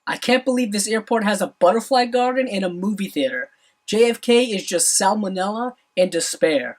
I can't believe this airport has a butterfly garden and a movie theater. JFK is just salmonella and despair.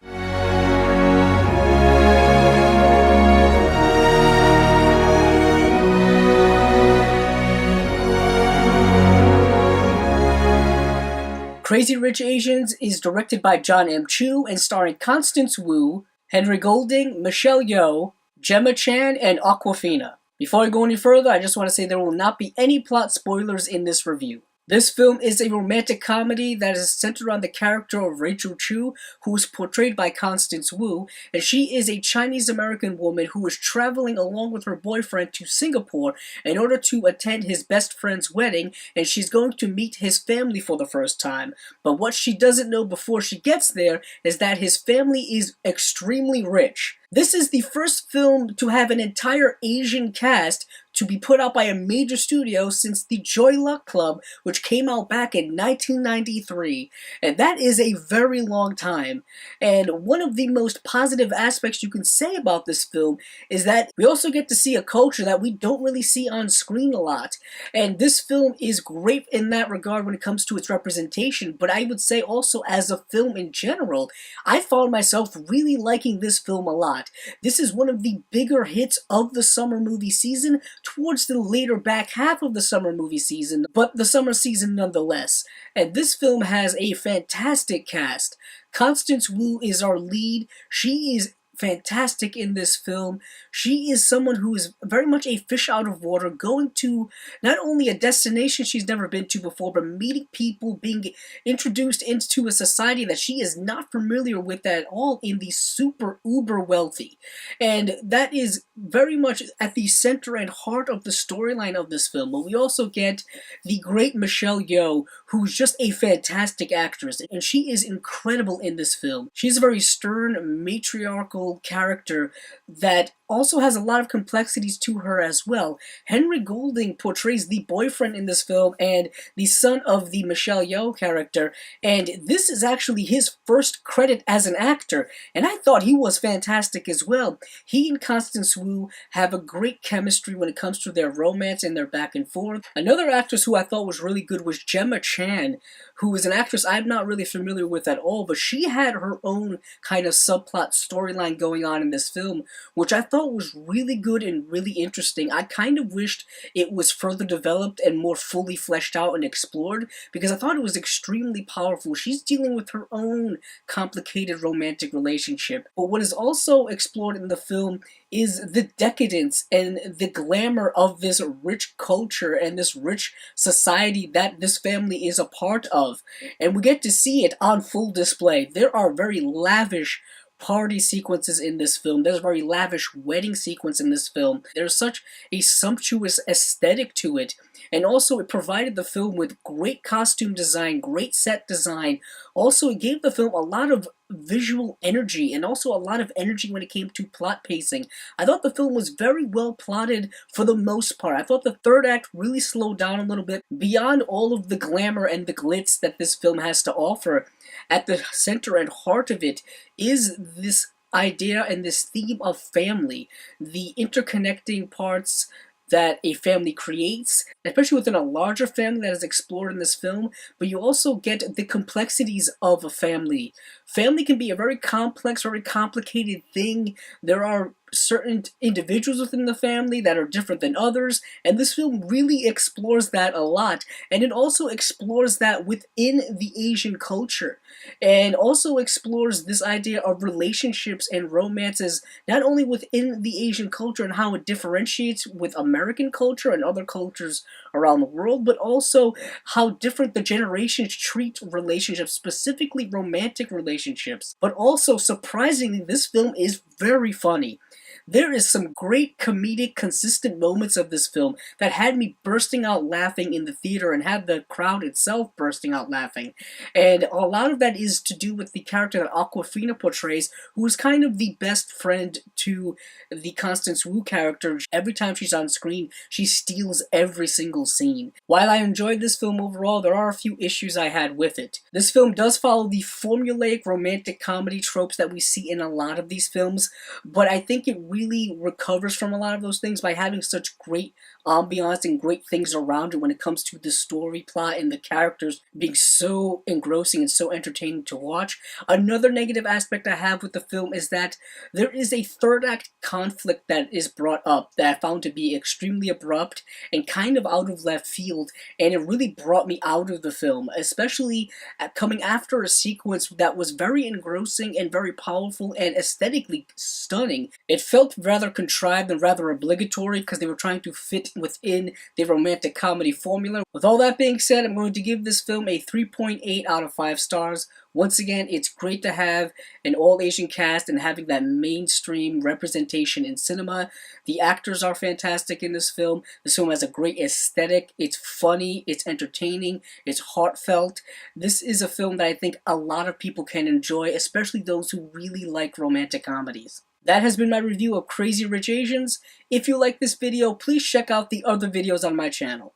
Crazy Rich Asians is directed by John M. Chu and starring Constance Wu, Henry Golding, Michelle Yeoh, Gemma Chan, and Awkwafina. Before I go any further, I just want to say there will not be any plot spoilers in this review. This film is a romantic comedy that is centered on the character of Rachel Chu, who is portrayed by Constance Wu, and she is a Chinese-American woman who is traveling along with her boyfriend to Singapore in order to attend his best friend's wedding, and she's going to meet his family for the first time. But what she doesn't know before she gets there is that his family is extremely rich. This is the first film to have an entire Asian cast to be put out by a major studio since the Joy Luck Club, which came out back in 1993, and that is a very long time. And one of the most positive aspects you can say about this film is that we also get to see a culture that we don't really see on screen a lot, and this film is great in that regard when it comes to its representation. But I would say also, as a film in general, I found myself really liking this film a lot. This is one of the bigger hits of the summer movie season, towards the later back half of the summer movie season, but the summer season nonetheless. And this film has a fantastic cast. Constance Wu is our lead. She is fantastic in this film. She is someone who is very much a fish out of water, going to not only a destination she's never been to before, but meeting people, being introduced into a society that she is not familiar with at all in the super uber wealthy. And that is very much at the center and heart of the storyline of this film. But we also get the great Michelle Yeoh, who's just a fantastic actress, and she is incredible in this film. She's a very stern, matriarchal character that also has a lot of complexities to her as well. Henry Golding portrays the boyfriend in this film and the son of the Michelle Yeoh character, and this is actually his first credit as an actor, and I thought he was fantastic as well. He and Constance Wu have a great chemistry when it comes to their romance and their back and forth. Another actress who I thought was really good was Gemma Chan, who is an actress I'm not really familiar with at all, but she had her own kind of subplot storyline going on in this film, which I thought was really good and really interesting. I kind of wished it was further developed and more fully fleshed out and explored, because I thought it was extremely powerful. She's dealing with her own complicated romantic relationship. But what is also explored in the film is the decadence and the glamour of this rich culture and this rich society that this family is a part of. And we get to see it on full display. There are very lavish party sequences in this film. There's a very lavish wedding sequence in this film. There's such a sumptuous aesthetic to it. And also it provided the film with great costume design, great set design. Also it gave the film a lot of visual energy and also a lot of energy when it came to plot pacing. I thought the film was very well plotted for the most part. I thought the third act really slowed down a little bit beyond all of the glamour and the glitz that this film has to offer. At the center and heart of it is this idea and this theme of family, the interconnecting parts that a family creates, especially within a larger family that is explored in this film, but you also get the complexities of a family. Family can be a very complex, very complicated thing. There are certain individuals within the family that are different than others, and this film really explores that a lot, and it also explores that within the Asian culture, and also explores this idea of relationships and romances not only within the Asian culture and how it differentiates with American culture and other cultures around the world, but also how different the generations treat relationships, specifically romantic relationships. But also, surprisingly, this film is very funny. There is some great comedic, consistent moments of this film that had me bursting out laughing in the theater and had the crowd itself bursting out laughing. And a lot of that is to do with the character that Awkwafina portrays, who is kind of the best friend to the Constance Wu character. Every time she's on screen, she steals every single scene. While I enjoyed this film overall, there are a few issues I had with it. This film does follow the formulaic romantic comedy tropes that we see in a lot of these films, but I think it really recovers from a lot of those things by having such great ambiance and great things around it when it comes to the story plot and the characters being so engrossing and so entertaining to watch. Another negative aspect I have with the film is that there is a third act conflict that is brought up that I found to be extremely abrupt and kind of out of left field, and it really brought me out of the film, especially coming after a sequence that was very engrossing and very powerful and aesthetically stunning. It felt rather contrived and rather obligatory because they were trying to fit within the romantic comedy formula. With all that being said, I'm going to give this film a 3.8 out of 5 stars. Once again, it's great to have an all-Asian cast and having that mainstream representation in cinema. The actors are fantastic in this film. This film has a great aesthetic. It's funny, it's entertaining, it's heartfelt. This is a film that I think a lot of people can enjoy, especially those who really like romantic comedies. That has been my review of Crazy Rich Asians. If you like this video, please check out the other videos on my channel.